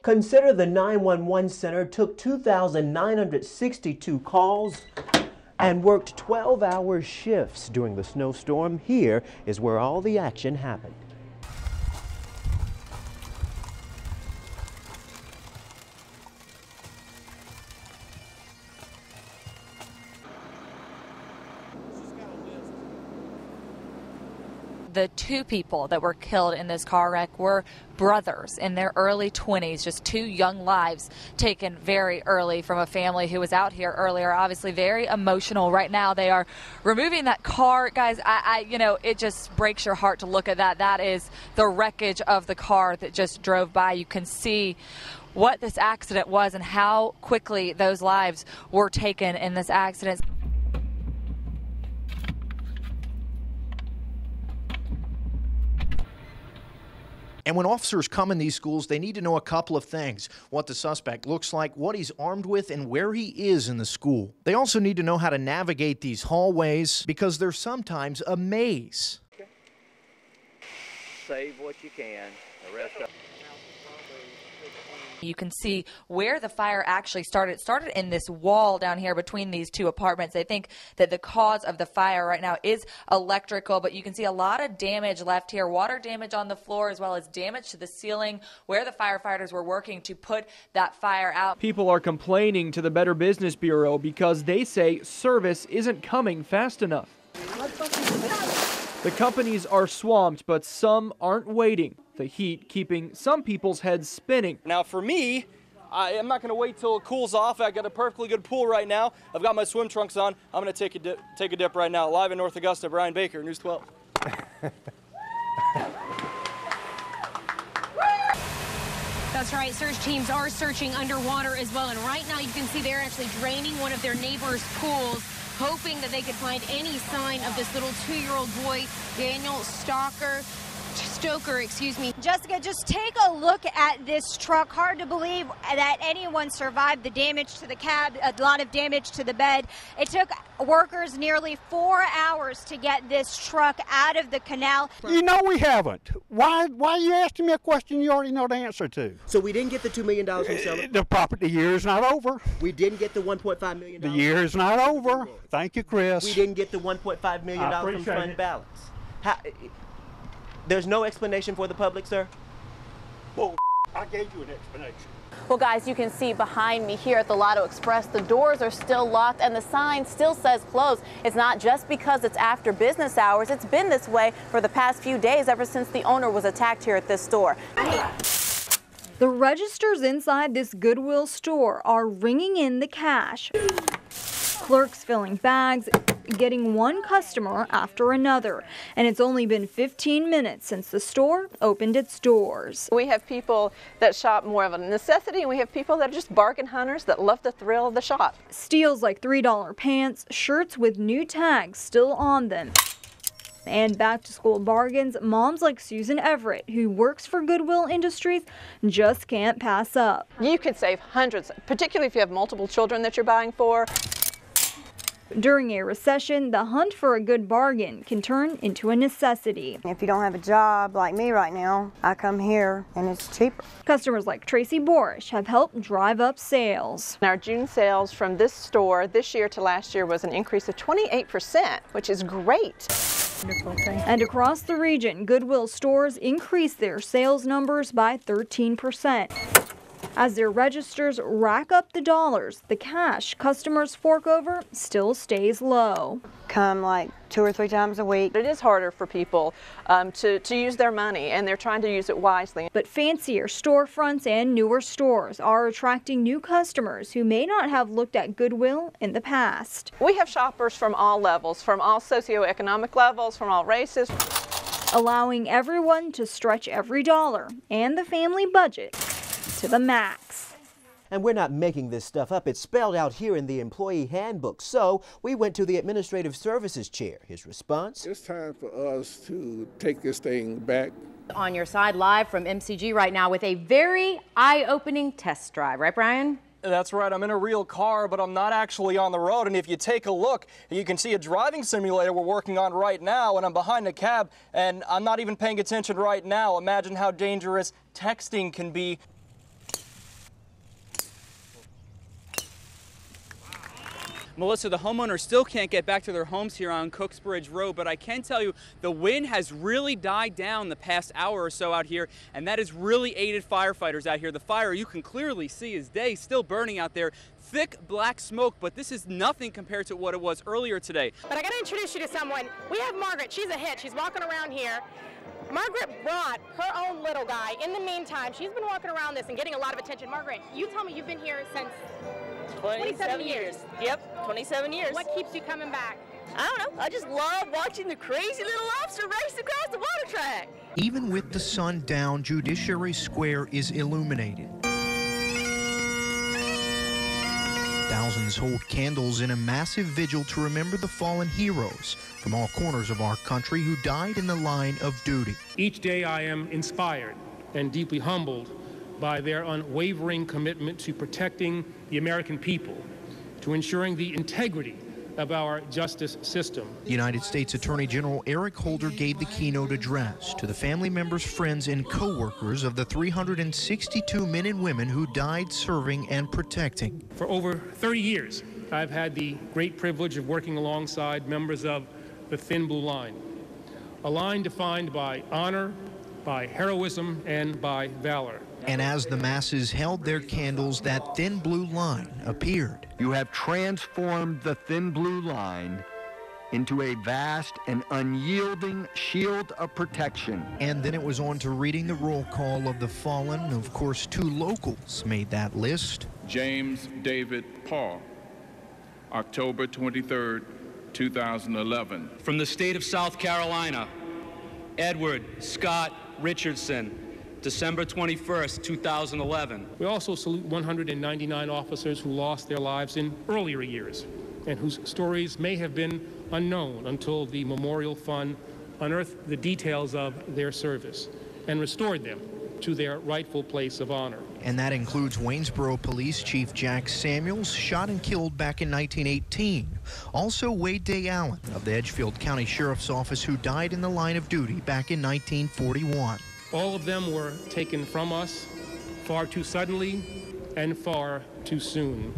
Consider the 911 center took 2,962 calls and worked 12-hour shifts during the snowstorm. Here is where all the action happened. The two people that were killed in this car wreck were brothers in their early 20s, just two young lives taken very early from a family who was out here earlier. Obviously very emotional right now. They are removing that car. Guys, you know, it just breaks your heart to look at that. That is the wreckage of the car that just drove by. You can see what this accident was and how quickly those lives were taken in this accident. And when officers come in these schools, they need to know a couple of things: what the suspect looks like, what he's armed with, and where he is in the school. They also need to know how to navigate these hallways because they're sometimes a maze. Okay. Save what you can. The rest of You can see where the fire actually started. It started in this wall down here between these two apartments. They think that the cause of the fire right now is electrical, but you can see a lot of damage left here. Water damage on the floor as well as damage to the ceiling where the firefighters were working to put that fire out. People are complaining to the Better Business Bureau because they say service isn't coming fast enough. The companies are swamped, but some aren't waiting. The heat keeping some people's heads spinning. Now for me, I'm not going to wait till it cools off. I got a perfectly good pool right now. I've got my swim trunks on. I'm going to take a dip right now. Live in North Augusta, Brian Baker, News 12. That's right. Search teams are searching underwater as well. And right now you can see they're actually draining one of their neighbors' pools, hoping that they could find any sign of this little 2-year-old boy, Daniel Stoker, excuse me. Jessica, just take a look at this truck. Hard to believe that anyone survived the damage to the cab, a lot of damage to the bed. It took workers nearly 4 hours to get this truck out of the canal. You know we haven't. Why are you asking me a question you already know the answer to? So we didn't get the $2 million from selling? The property year is not over. We didn't get the $1.5 million? The year is not over. Thank you, Chris. We didn't get the $1.5 million from fund balance. There's no explanation for the public, sir? Well, I gave you an explanation. Well, guys, you can see behind me here at the Lotto Express, the doors are still locked and the sign still says closed. It's not just because it's after business hours. It's been this way for the past few days, ever since the owner was attacked here at this store. The registers inside this Goodwill store are ringing in the cash. Clerks filling bags, getting one customer after another. And it's only been 15 minutes since the store opened its doors. We have people that shop more of a necessity, and we have people that are just bargain hunters that love the thrill of the shop. Steals like $3 pants, shirts with new tags still on them. And back-to-school bargains moms like Susan Everett, who works for Goodwill Industries, just can't pass up. You could save hundreds, particularly if you have multiple children that you're buying for. During a recession, the hunt for a good bargain can turn into a necessity. If you don't have a job like me right now, I come here and it's cheaper. Customers like Tracy Borish have helped drive up sales. Our June sales from this store this year to last year was an increase of 28%, which is great. And across the region, Goodwill stores increased their sales numbers by 13%. As their registers rack up the dollars, the cash customers fork over still stays low. Come like 2 or 3 times a week. It is harder for people to use their money, and they're trying to use it wisely. But fancier storefronts and newer stores are attracting new customers who may not have looked at Goodwill in the past. We have shoppers from all levels, from all socioeconomic levels, from all races. Allowing everyone to stretch every dollar and the family budget to the max. And we're not making this stuff up. It's spelled out here in the employee handbook. So we went to the administrative services chair. His response? It's time for us to take this thing back. On your side, live from MCG right now with a very eye-opening test drive. Right, Brian? That's right. I'm in a real car, but I'm not actually on the road. And if you take a look, you can see a driving simulator we're working on right now, and I'm behind a cab, and I'm not even paying attention right now. Imagine how dangerous texting can be. Melissa, the homeowners still can't get back to their homes here on Cooksbridge Road, but I can tell you the wind has really died down the past hour or so out here, and that has really aided firefighters out here. The fire, you can clearly see, is still burning out there. Thick black smoke, but this is nothing compared to what it was earlier today. But I got to introduce you to someone. We have Margaret. She's a hit. She's walking around here. Margaret brought her own little guy. In the meantime, she's been walking around this and getting a lot of attention. Margaret, you tell me you've been here since 27 years. Yep, 27 years. What keeps you coming back? I don't know. I just love watching the crazy little lobster race across the water track. Even with the sun down, Judiciary Square is illuminated. Thousands hold candles in a massive vigil to remember the fallen heroes from all corners of our country who died in the line of duty. Each day I am inspired and deeply humbled by their unwavering commitment to protecting the American people, to ensuring the integrity of our justice system. United States Attorney General Neal Folger gave the keynote address to the family members, friends, and co-workers of the 362 men and women who died serving and protecting. For over 30 years, I've had the great privilege of working alongside members of the Thin Blue Line, a line defined by honor, by heroism, and by valor. And as the masses held their candles, that thin blue line appeared. You have transformed the Thin Blue Line into a vast and unyielding shield of protection. And then it was on to reading the roll call of the fallen. Of course, 2 locals made that list. James David Paul, October 23rd, 2011. From the state of South Carolina, Edward Scott Richardson, December 21st, 2011. We also salute 199 officers who lost their lives in earlier years and whose stories may have been unknown until the Memorial Fund unearthed the details of their service and restored them to their rightful place of honor. And that includes Waynesboro Police Chief Jack Samuels, shot and killed back in 1918. Also Wade Day Allen of the Edgefield County Sheriff's Office, who died in the line of duty back in 1941. All of them were taken from us far too suddenly and far too soon.